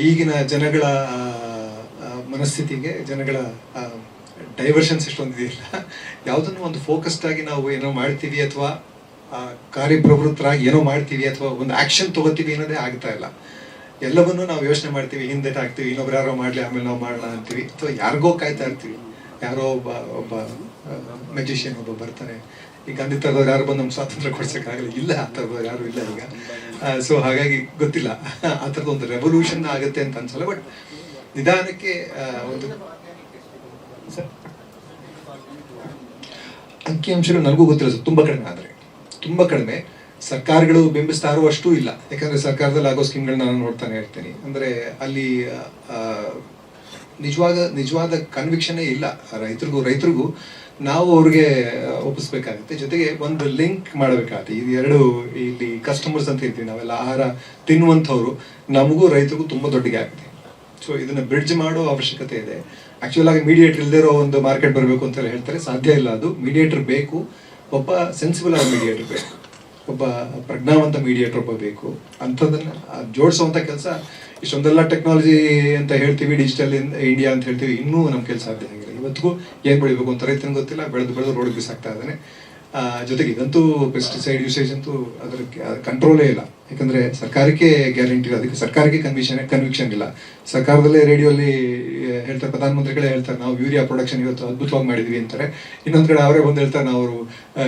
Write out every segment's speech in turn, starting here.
ಈಗಿನ ಜನಗಳ ಮನಸ್ಥಿತಿಗೆ, ಜನಗಳ ಡೈವರ್ಷನ್ಸ್ ಎಷ್ಟೊಂದಿದೆಯಲ್ಲ, ಯಾವುದನ್ನು ಒಂದು ಫೋಕಸ್ಡ್ ಆಗಿ ನಾವು ಏನೋ ಮಾಡ್ತೀವಿ ಅಥವಾ ಕಾರ್ಯಪ್ರವೃತ್ತರಾಗಿ ಏನೋ ಮಾಡ್ತೀವಿ ಅಥವಾ ಒಂದು ಆ್ಯಕ್ಷನ್ ತೊಗೋತೀವಿ ಅನ್ನೋದೇ ಆಗ್ತಾ ಇಲ್ಲ. ಎಲ್ಲವನ್ನೂ ನಾವು ಯೋಚನೆ ಮಾಡ್ತೀವಿ, ಹಿಂದೆ ಹಾಕ್ತೀವಿ, ಇನ್ನೊಬ್ರು ಯಾರೋ ಮಾಡಲಿ ಆಮೇಲೆ ನಾವು ಮಾಡೋಣ ಅಂತೀವಿ, ಅಥವಾ ಯಾರಿಗೋ ಕಾಯ್ತಾ ಇರ್ತೀವಿ. ಯಾರೋ ಒಬ್ಬ ಮ್ಯಾಜಿಷಿಯನ್ ಒಬ್ಬ ಬರ್ತಾರೆ, ಈಗ ಗಾಂಧಿ ಥರದವ್ರು ಯಾರು ಬಂದು ನಮ್ಮ ಸ್ವಾತಂತ್ರ್ಯ ಕೊಡ್ಸೋಕ್ಕಾಗಲ್ಲ, ಇಲ್ಲ ಆ ಥರದವ್ರು ಯಾರು ಇಲ್ಲ ಈಗ. ಸೊ ಹಾಗಾಗಿ ಗೊತ್ತಿಲ್ಲ ಆ ಥರದ ಒಂದು ರೆವಲ್ಯೂಷನ್ ಆಗುತ್ತೆ ಅಂತ ಅನ್ಸಲ್ಲ. ಬಟ್ ನಿಧಾನಕ್ಕೆ ಒಂದು ಅಂಕಿಅಂಶಗಳು ನನಗೂ ಗೊತ್ತಿಲ್ಲ ಸರ್, ತುಂಬ ಕಡಿಮೆ. ಆದರೆ ತುಂಬ ಕಡಿಮೆ. ಸರ್ಕಾರಗಳು ಬಿಂಬಿಸ್ತಾ ಇರುವಷ್ಟು ಇಲ್ಲ. ಯಾಕಂದರೆ ಸರ್ಕಾರದಲ್ಲಿ ಆಗೋ ಸ್ಕೀಮ್ಗಳನ್ನ ನಾನು ನೋಡ್ತಾನೆ ಇರ್ತೀನಿ. ಅಂದರೆ ಅಲ್ಲಿ ನಿಜವಾದ ಕನ್ವಿಕ್ಷನ್ನೇ ಇಲ್ಲ ರೈತರಿಗೂ ನಾವು ಅವ್ರಿಗೆ ಒಪ್ಪಿಸ್ಬೇಕಾಗುತ್ತೆ. ಜೊತೆಗೆ ಒಂದು ಲಿಂಕ್ ಮಾಡಬೇಕಾಗುತ್ತೆ. ಇದು ಎರಡು ಇಲ್ಲಿ ಕಸ್ಟಮರ್ಸ್ ಅಂತ ಇರ್ತೀವಿ ನಾವೆಲ್ಲ, ಆಹಾರ ತಿನ್ನುವಂಥವ್ರು, ನಮಗೂ ರೈತರಿಗೂ ತುಂಬ ದೊಡ್ಡ ಗ್ಯಾಪ್ ಇದೆ. ಸೊ ಇದನ್ನು ಬ್ರಿಡ್ಜ್ ಮಾಡೋ ಅವಶ್ಯಕತೆ ಇದೆ. ಆ್ಯಕ್ಚುಲ್ ಆಗಿ ಮೀಡಿಯೇಟರ್ ಇಲ್ಲದೇ ಇರೋ ಒಂದು ಮಾರ್ಕೆಟ್ ಬರಬೇಕು ಅಂತ ಹೇಳ್ತಾರೆ, ಸಾಧ್ಯ ಇಲ್ಲ. ಅದು ಮೀಡಿಯೇಟರ್ ಬೇಕು, ಒಬ್ಬ ಸೆನ್ಸಿಬಲ್ ಆದ ಮೀಡಿಯೇಟರ್ ಬೇಕು, ಒಬ್ಬ ಪ್ರಜ್ಞಾವಂತ ಮೀಡಿಯೇಟರ್ ಒಬ್ಬ ಬೇಕು. ಅಂಥದ್ದನ್ನು ಜೋಡಿಸುವಂಥ ಕೆಲಸ ಇಷ್ಟೊಂದೆಲ್ಲ ಟೆಕ್ನಾಲಜಿ ಅಂತ ಹೇಳ್ತೀವಿ, ಡಿಜಿಟಲ್ ಇಂಡಿಯಾ ಅಂತ ಹೇಳ್ತೀವಿ, ಇನ್ನೂ ನಮ್ಮ ಕೆಲಸ ಸಾಧ್ಯ ಆಗಿಲ್ಲ. ಇವತ್ತಿಗೂ ಏನು ಬೆಳಿಬೇಕು ಅಂತ ರೈತನಿಗೆ ಗೊತ್ತಿಲ್ಲ, ಬೆಳೆದು ರೋಡ್ಗೆ ಬಿಸಾಕ್ತಾ ಇದ್ದಾನೆ. ಜೊತೆಗೆ ಇದಂತೂ ಪೆಸ್ಟಿಸೈಡ್ ಯೂಸೇಜ್ ಅಂತೂ ಅದರ ಕಂಟ್ರೋಲೇ ಇಲ್ಲ. ಯಾಕಂದರೆ ಸರ್ಕಾರಕ್ಕೆ ಗ್ಯಾರಂಟಿ ಇಲ್ಲ, ಅದಕ್ಕೆ ಸರ್ಕಾರಕ್ಕೆ ಕನ್ವಿಕ್ಷನ್ ಇಲ್ಲ. ಸರ್ಕಾರದಲ್ಲೇ ರೇಡಿಯೋಲಿ ಹೇಳ್ತಾರೆ, ಪ್ರಧಾನಮಂತ್ರಿಗಳೇ ಹೇಳ್ತಾರೆ ನಾವು ಯೂರಿಯಾ ಪ್ರೊಡಕ್ಷನ್ ಇವತ್ತು ಅದ್ಭುತವಾಗಿ ಮಾಡಿದ್ವಿ ಅಂತಾರೆ. ಇನ್ನೊಂದು ಕಡೆ ಅವರೇ ಬಂದು ಹೇಳ್ತಾರೆ ನಾವು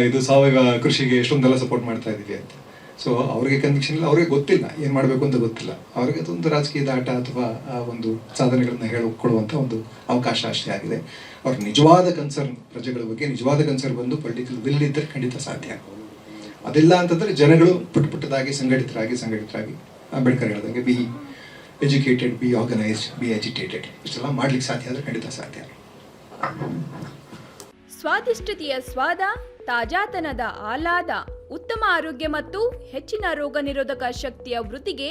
ಇದು ಸಾವಯವ ಕೃಷಿಗೆ ಎಷ್ಟೊಂದೆಲ್ಲ ಸಪೋರ್ಟ್ ಮಾಡ್ತಾ ಇದ್ದೀವಿ ಅಂತ. ಸೊ ಅವ್ರಿಗೆ ಕನ್ವಿಕ್ಷನ್ ಇಲ್ಲ, ಅವ್ರಿಗೆ ಗೊತ್ತಿಲ್ಲ ಏನು ಮಾಡಬೇಕು ಅಂತ ಗೊತ್ತಿಲ್ಲ. ಅವ್ರಿಗೆ ಅದೊಂದು ರಾಜಕೀಯದ ಆಟ ಅಥವಾ ಒಂದು ಸಾಧನೆಗಳನ್ನ ಹೇಳಿಕೊಡುವಂಥ ಒಂದು ಅವಕಾಶ ಅಷ್ಟೇ ಆಗಿದೆ. ಅವ್ರ ನಿಜವಾದ ಕನ್ಸರ್ನ್, ಪ್ರಜೆಗಳ ಬಗ್ಗೆ ನಿಜವಾದ ಕನ್ಸರ್ನ್ ಬಂದು ಪೊಲಿಟಿಕಲ್ ವಿಲ್ ಇದ್ದರೆ ಖಂಡಿತ ಸಾಧ್ಯ. ಅದೆಲ್ಲ ಅಂತಂದರೆ ಜನಗಳು ಪುಟ್ಟದಾಗಿ ಸಂಘಟಿತರಾಗಿ ಅಂಬೇಡ್ಕರ್ ಹೇಳ್ದಂಗೆ be educated, be organised, be agitated, ಇಷ್ಟೆಲ್ಲ ಮಾಡ್ಲಿಕ್ಕೆ ಸಾಧ್ಯ ಆದರೆ ಖಂಡಿತ ಸಾಧ್ಯ. ಸ್ವಾದಿಷ್ಟತೆಯ ಸ್ವಾದ, ತಾಜಾತನದ ಆಹ್ಲಾದ, ಉತ್ತಮ ಆರೋಗ್ಯ ಮತ್ತು ಹೆಚ್ಚಿನ ರೋಗ ನಿರೋಧಕ ಶಕ್ತಿಯ ವೃದ್ಧಿಗೆ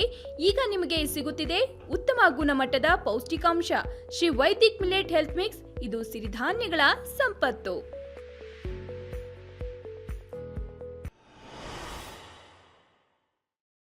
ಈಗ ನಿಮಗೆ ಸಿಗುತ್ತಿದೆ ಉತ್ತಮ ಗುಣಮಟ್ಟದ ಪೌಷ್ಟಿಕಾಂಶ. Shri Vaidik millet health mix, ಇದು ಸಿರಿಧಾನ್ಯಗಳ ಸಂಪತ್ತು.